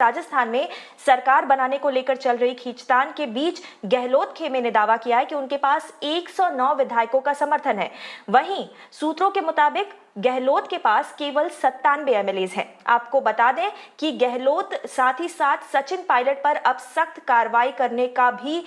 राजस्थान में सरकार बनाने को लेकर चल रही खींचतान के बीच गहलोत खेमे ने दावा किया है कि उनके पास 109 विधायकों का समर्थन है। वहीं सूत्रों के मुताबिक गहलोत के पास केवल 97 एमएलएज हैं। आपको बता दें कि गहलोत साथ ही साथ सचिन पायलट पर अब सख्त कार्रवाई करने का भी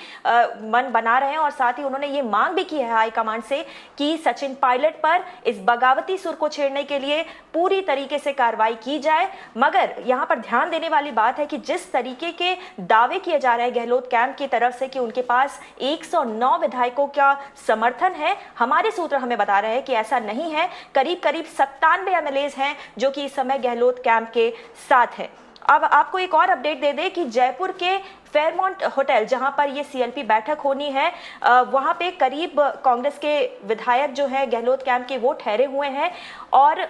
मन बना रहे हैं और साथ ही उन्होंने ये मांग भी की है हाईकमांड से कि सचिन पायलट पर इस बगावती सुर को छेड़ने के लिए पूरी तरीके से कार्रवाई की जाए। मगर यहां पर ध्यान देने वाली बात है कि जिस तरीके के दावे किए जा रहे हैं गहलोत कैंप की तरफ से कि उनके पास 109 विधायकों का समर्थन है, हमारे सूत्र हमें बता रहे हैं कि ऐसा नहीं है। करीब 97 एमएलएज हैं जो कि इस समय गहलोत कैंप के साथ है। अब आपको एक और अपडेट दे दें कि जयपुर के फेयरमाउंट होटल जहां पर ये सीएलपी बैठक होनी है, वहां पे करीब कांग्रेस के विधायक जो है गहलोत कैंप के वो ठहरे हुए हैं और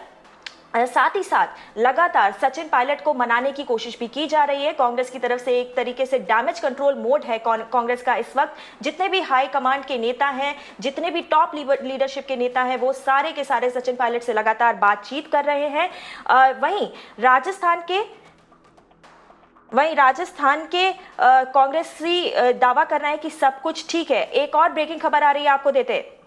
साथ ही साथ लगातार सचिन पायलट को मनाने की कोशिश भी की जा रही है। कांग्रेस की तरफ से एक तरीके से डैमेज कंट्रोल मोड है कांग्रेस का इस वक्त। जितने भी हाई कमांड के नेता हैं, जितने भी टॉप लीडरशिप के नेता हैं, वो सारे के सारे सचिन पायलट से लगातार बातचीत कर रहे हैं। वहीं राजस्थान के कांग्रेसी दावा कर रहे हैं कि सब कुछ ठीक है। एक और ब्रेकिंग खबर आ रही है, आपको देते हैं।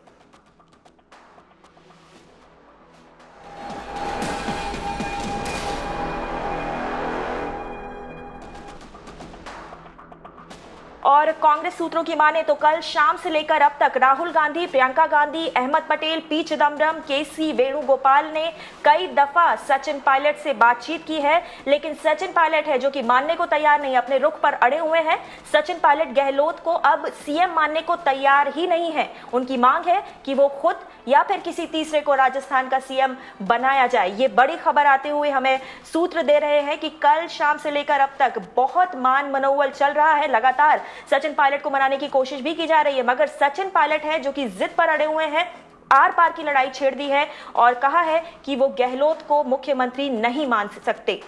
और कांग्रेस सूत्रों की माने तो कल शाम से लेकर अब तक राहुल गांधी, प्रियंका गांधी, अहमद पटेल, पी चिदम्बरम, केसी वेणुगोपाल ने कई दफा सचिन पायलट से बातचीत की है, लेकिन सचिन पायलट है जो कि मानने को तैयार नहीं, अपने रुख पर अड़े हुए हैं। सचिन पायलट गहलोत को अब सीएम मानने को तैयार ही नहीं है। उनकी मांग है कि वो खुद या फिर किसी तीसरे को राजस्थान का सीएम बनाया जाए। ये बड़ी खबर आते हुए हमें सूत्र दे रहे हैं कि कल शाम से लेकर अब तक बहुत मान मनोवल चल रहा है। लगातार सचिन पायलट को मनाने की कोशिश भी की जा रही है, मगर सचिन पायलट है जो कि जिद पर अड़े हुए हैं, आर पार की लड़ाई छेड़ दी है और कहा है कि वो गहलोत को मुख्यमंत्री नहीं मान सकते।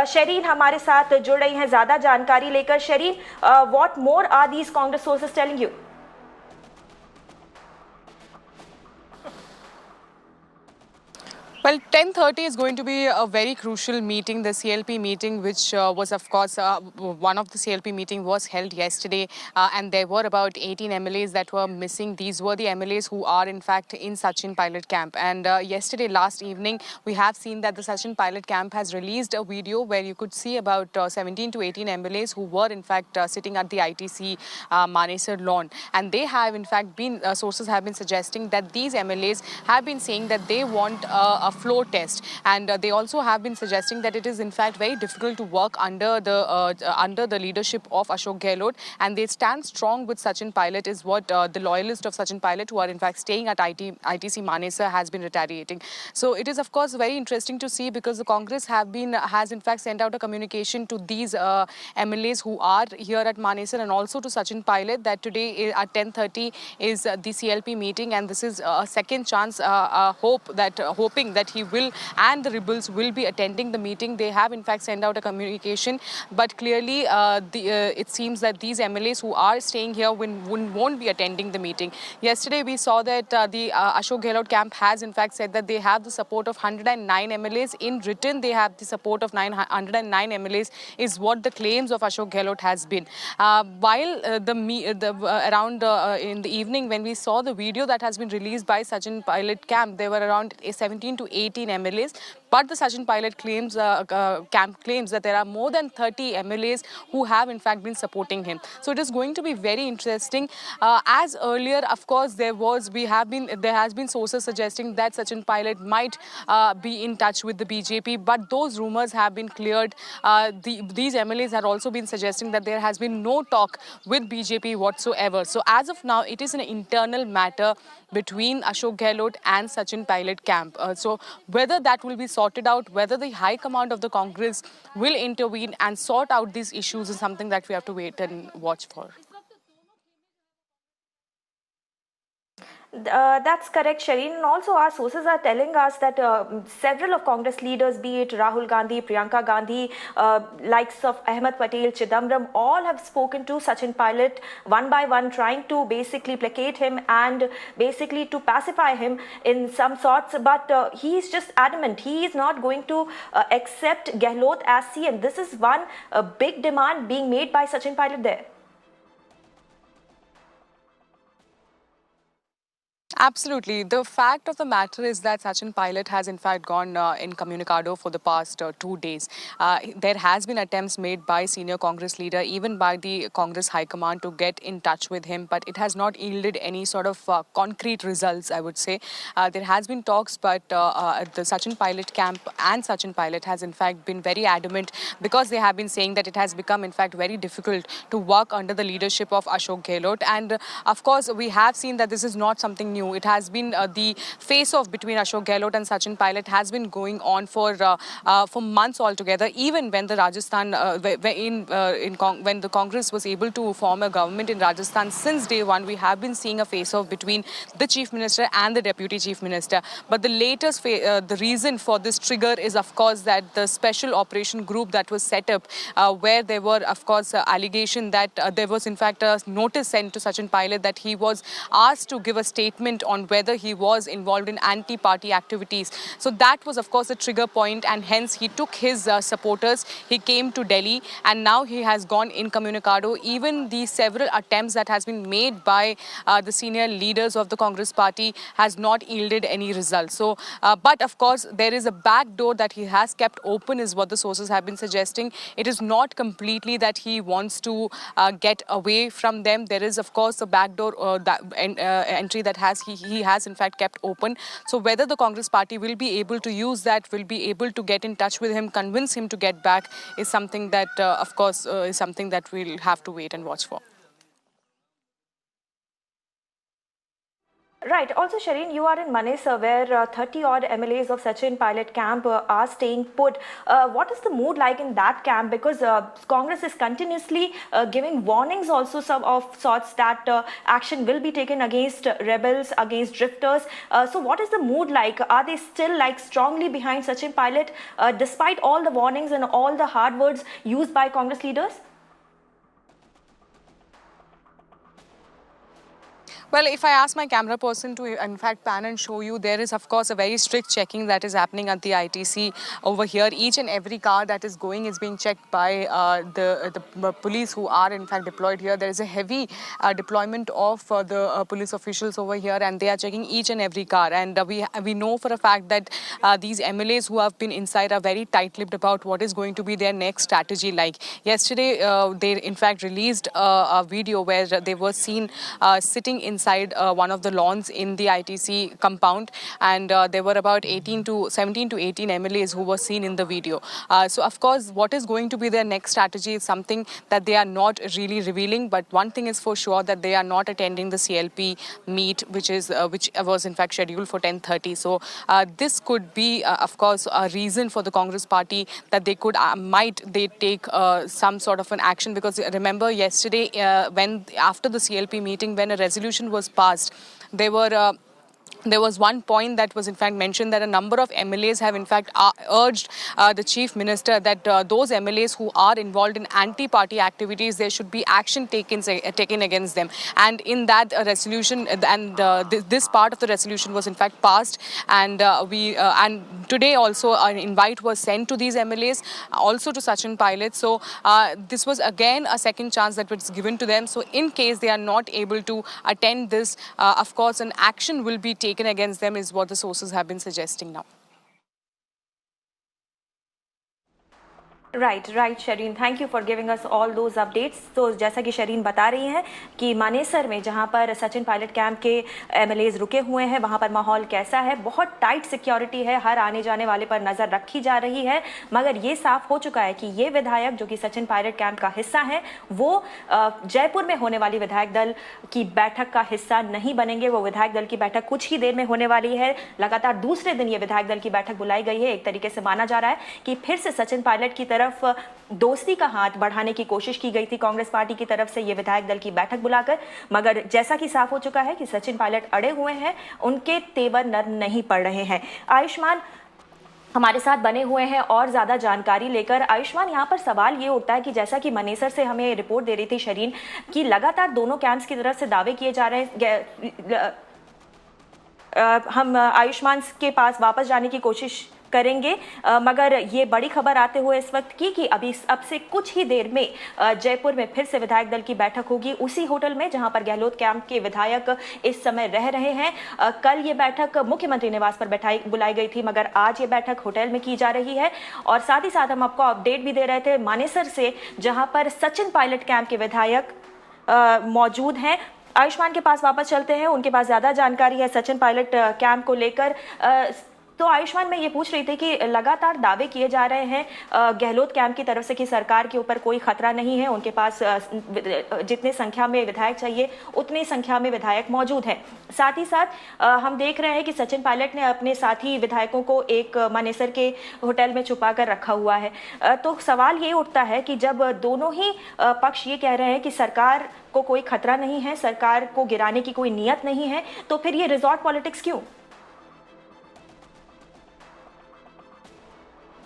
शरीन हमारे साथ जुड़ रही हैं ज्यादा जानकारी लेकर। Shireen, what more are these Congress sources telling you? Well, 10:30 is going to be a very crucial meeting, the CLP meeting, which was, of course, one of the CLP meeting was held yesterday, and there were about 18 MLAs that were missing. These were the MLAs who are, in fact, in Sachin Pilot camp. And yesterday, last evening, we have seen that the Sachin Pilot camp has released a video where you could see about 17 to 18 MLAs who were, in fact, sitting at the ITC Manesar lawn. And they have, in fact, been, sources have been suggesting that these MLAs have been saying that they want a floor test, and they also have been suggesting that it is in fact very difficult to work under the leadership of Ashok Gehlot, and they stand strong with Sachin Pilot is what the loyalists of Sachin Pilot, who are in fact staying at ITC Manesar, has been retaliating. So it is of course very interesting to see, because the Congress has in fact sent out a communication to these MLAs who are here at Manesar and also to Sachin Pilot that today at 10:30 is the CLP meeting, and this is a second chance, hoping that he will and the rebels will be attending the meeting. They have in fact sent out a communication, but clearly it seems that these MLAs who are staying here won't be attending the meeting. Yesterday we saw that the Ashok Gehlot camp has in fact said that they have the support of 109 MLAs. In written, they have the support of 109 MLAs is what the claims of Ashok Gehlot has been. While around in the evening, when we saw the video that has been released by Sachin Pilot camp, there were around 17 to 18 MLAs. But the Sachin Pilot camp claims that there are more than 30 MLAs who have in fact been supporting him. So it is going to be very interesting. As earlier, of course, there has been sources suggesting that Sachin Pilot might be in touch with the BJP, but those rumors have been cleared. These MLAs have also been suggesting that there has been no talk with BJP whatsoever. So as of now, it is an internal matter between Ashok Gehlot and Sachin Pilot camp. So whether that will be sorted out, whether the high command of the Congress will intervene and sort out these issues is something that we have to wait and watch for. That's correct, Shireen. And also, our sources are telling us that several of Congress leaders, be it Rahul Gandhi, Priyanka Gandhi, likes of Ahmed Patel, Chidambaram, all have spoken to Sachin Pilot one by one, trying to basically placate him and basically to pacify him in some sorts. But he is just adamant. He is not going to accept Gehlot as CM. This is one big demand being made by Sachin Pilot there. Absolutely. The fact of the matter is that Sachin Pilot has in fact gone incommunicado for the past 2 days. There has been attempts made by senior Congress leader, even by the Congress High Command, to get in touch with him, but it has not yielded any sort of concrete results, I would say. There has been talks, but the Sachin Pilot camp and Sachin Pilot has in fact been very adamant, because they have been saying that it has become in fact very difficult to work under the leadership of Ashok Gehlot. And of course, we have seen that this is not something new. It has been the face-off between Ashok Gehlot and Sachin Pilot has been going on for months altogether. Even when the Rajasthan, when the Congress was able to form a government in Rajasthan, since day one, we have been seeing a face-off between the Chief Minister and the Deputy Chief Minister. But the latest, the reason for this trigger is, of course, that the special operation group that was set up, where there were, of course, allegation that there was in fact a notice sent to Sachin Pilot that he was asked to give a statement on whether he was involved in anti-party activities. So that was, of course, a trigger point, and hence he took his supporters. He came to Delhi, and now he has gone incommunicado. Even the several attempts that has been made by the senior leaders of the Congress party has not yielded any results. So, but of course, there is a back door that he has kept open, is what the sources have been suggesting. It is not completely that he wants to get away from them. There is, of course, a back door entry that he has in fact kept open. So whether the Congress party will be able to use that, will be able to get in touch with him, convince him to get back, is something that, of course, is something that we'll have to wait and watch for. Right. Also, Shireen, you are in Manesar, where 30-odd MLAs of Sachin Pilot camp are staying put. What is the mood like in that camp? Because Congress is continuously giving warnings also of sorts that action will be taken against rebels, against drifters. So what is the mood like? Are they still like strongly behind Sachin Pilot despite all the warnings and all the hard words used by Congress leaders? Well, if I ask my camera person to, in fact, pan and show you, there is, of course, a very strict checking that is happening at the ITC over here. Each and every car that is going is being checked by the police who are, in fact, deployed here. There is a heavy deployment of the police officials over here, and they are checking each and every car. And we know for a fact that these MLAs who have been inside are very tight-lipped about what is going to be their next strategy like. Yesterday, they, in fact, released a video where they were seen sitting inside one of the lawns in the ITC compound, and there were about 17 to 18 MLAs who were seen in the video. So, of course, what is going to be their next strategy is something that they are not really revealing. But one thing is for sure, that they are not attending the CLP meet, which was in fact scheduled for 10:30. So, this could be, of course, a reason for the Congress party that they could might take some sort of an action. Because remember yesterday, after the CLP meeting, when a resolution was passed, there was one point that was in fact mentioned, that a number of MLAs have in fact urged the Chief Minister that those MLAs who are involved in anti-party activities, there should be action taken against them. And in that resolution, and this part of the resolution was in fact passed, and and today also an invite was sent to these MLAs, also to Sachin Pilot. So this was again a second chance that was given to them. So in case they are not able to attend this, of course, an action will be taken against them, is what the sources have been suggesting now. Right Shireen, thank you for giving us all those updates. तो जैसा कि शरीन बता रही हैं कि मानेसर में जहां पर सचिन पायलट कैंप के एमएलएज रुके हुए हैं, वहां पर माहौल कैसा है? बहुत टाइट सिक्योरिटी है, हर आने जाने वाले पर नज़र रखी जा रही है। मगर ये साफ हो चुका है कि ये विधायक जो कि सचिन पायलट कैंप का हिस्सा है, वो जयपुर में होने वाली विधायक दल की बैठक का हिस्सा नहीं बनेंगे। वो विधायक दल की बैठक कुछ ही देर में होने वाली है। लगातार दूसरे दिन ये विधायक दल की बैठक बुलाई गई है। एक तरीके से माना जा रहा है कि फिर से सचिन पायलट की तरफ तरफ दोस्ती का हाथ बढ़ाने की कोशिश की गई थी कांग्रेस पार्टी की तरफ से ये विधायक दल की बैठक बुलाकर, मगर जैसा कि साफ हो चुका है कि सचिन पायलट अड़े हुए हैं, उनके तेवर नरम नहीं पड़ रहे हैं। आयुष्मान हमारे साथ बने हुए हैं और ज्यादा जानकारी लेकर। आयुष्मान, यहाँ पर सवाल ये उठता है कि जैसा कि मनेसर से हमें रिपोर्ट दे रही थी शरीन कि लगातार दोनों कैंप्स की तरफ से दावे किए जा रहे हैं। हम आयुष्मान के पास वापस जाने की कोशिश करेंगे, मगर ये बड़ी खबर आते हुए इस वक्त की कि अभी अब से कुछ ही देर में जयपुर में फिर से विधायक दल की बैठक होगी उसी होटल में जहां पर गहलोत कैंप के विधायक इस समय रह रहे हैं। कल ये बैठक मुख्यमंत्री निवास पर बुलाई गई थी, मगर आज ये बैठक होटल में की जा रही है। और साथ ही साथ हम आपको अपडेट भी दे रहे थे मानेसर से, जहां पर सचिन पायलट कैंप के विधायक मौजूद हैं। आयुष्मान के पास वापस चलते हैं, उनके पास ज्यादा जानकारी है सचिन पायलट कैंप को लेकर। तो आयुष्मान, मैं ये पूछ रही थी कि लगातार दावे किए जा रहे हैं गहलोत कैंप की तरफ से कि सरकार के ऊपर कोई खतरा नहीं है, उनके पास जितने संख्या में विधायक चाहिए उतनी संख्या में विधायक मौजूद हैं। साथ ही साथ हम देख रहे हैं कि सचिन पायलट ने अपने साथी विधायकों को एक मानेसर के होटल में छुपा कर रखा हुआ है। तो सवाल ये उठता है कि जब दोनों ही पक्ष ये कह रहे हैं कि सरकार को कोई खतरा नहीं है, सरकार को गिराने की कोई नियत नहीं है, तो फिर ये रिजॉर्ट पॉलिटिक्स क्यों?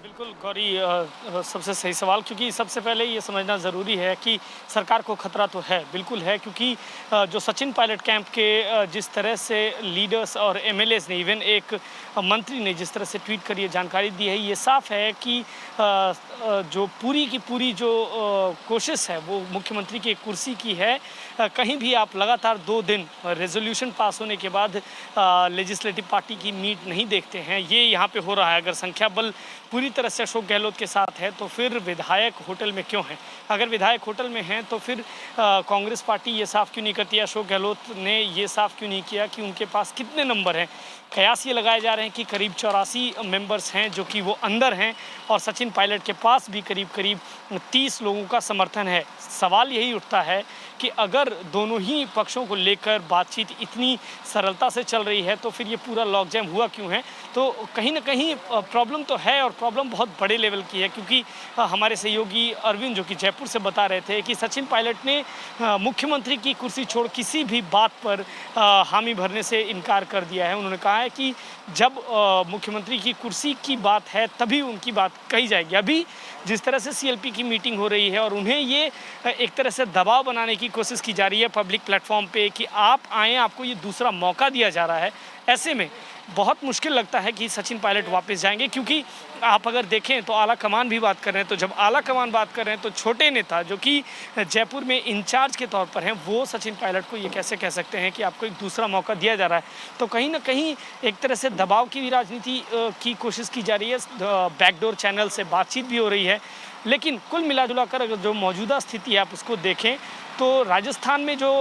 बिल्कुल गौरी, सबसे सही सवाल, क्योंकि सबसे पहले ये समझना ज़रूरी है कि सरकार को खतरा तो है, बिल्कुल है, क्योंकि जो सचिन पायलट कैंप के जिस तरह से लीडर्स और एमएलएज ने, इवन एक मंत्री ने जिस तरह से ट्वीट कर ये जानकारी दी है, ये साफ है कि जो पूरी की पूरी जो कोशिश है वो मुख्यमंत्री की कुर्सी की है। कहीं भी आप लगातार 2 दिन रेजोल्यूशन पास होने के बाद लेजिस्लेटिव पार्टी की मीट नहीं देखते हैं, ये यहाँ पे हो रहा है। अगर संख्या बल पूरी तरह से अशोक गहलोत के साथ है तो फिर विधायक होटल में क्यों हैं? अगर विधायक होटल में हैं तो फिर कांग्रेस पार्टी ये साफ क्यों नहीं करती, अशोक गहलोत ने ये साफ क्यों नहीं किया कि उनके पास कितने नंबर हैं? कयास ये लगाए जा रहे हैं कि करीब 84 मेंबर्स हैं जो कि वो अंदर हैं, और सचिन पायलट के पास भी करीब 30 लोगों का समर्थन है। सवाल यही उठता है कि अगर दोनों ही पक्षों को लेकर बातचीत इतनी सरलता से चल रही है तो फिर ये पूरा लॉकजैम हुआ क्यों है? तो कहीं ना कहीं प्रॉब्लम तो है, और प्रॉब्लम बहुत बड़े लेवल की है, क्योंकि हमारे सहयोगी अरविंद जो कि जयपुर से बता रहे थे कि सचिन पायलट ने मुख्यमंत्री की कुर्सी छोड़ किसी भी बात पर हामी भरने से इनकार कर दिया है। उन्होंने कहा है कि जब मुख्यमंत्री की कुर्सी की बात है तभी उनकी बात कही जाएगी। अभी जिस तरह से सीएलपी की मीटिंग हो रही है और उन्हें ये एक तरह से दबाव बनाने की कोशिश की जा रही है पब्लिक प्लेटफॉर्म पे कि आप आएँ, आपको ये दूसरा मौका दिया जा रहा है, ऐसे में बहुत मुश्किल लगता है कि सचिन पायलट वापस जाएंगे। क्योंकि आप अगर देखें तो आला कमान भी बात कर रहे हैं, तो जब आला कमान बात कर रहे हैं तो छोटे नेता जो कि जयपुर में इंचार्ज के तौर पर हैं, वो सचिन पायलट को ये कैसे कह सकते हैं कि आपको एक दूसरा मौका दिया जा रहा है? तो कहीं ना कहीं एक तरह से दबाव की भी राजनीति की कोशिश की जा रही है, बैकडोर चैनल से बातचीत भी हो रही है। लेकिन कुल मिला जुला कर अगर जो मौजूदा स्थिति है आप उसको देखें तो राजस्थान में जो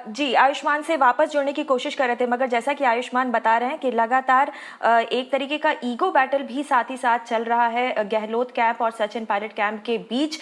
जी, आयुष्मान से वापस जुड़ने की कोशिश कर रहे थे, मगर जैसा कि आयुष्मान बता रहे हैं कि लगातार एक तरीके का ईगो बैटल भी साथ ही साथ चल रहा है गहलोत कैंप और सचिन पायलट कैंप के बीच।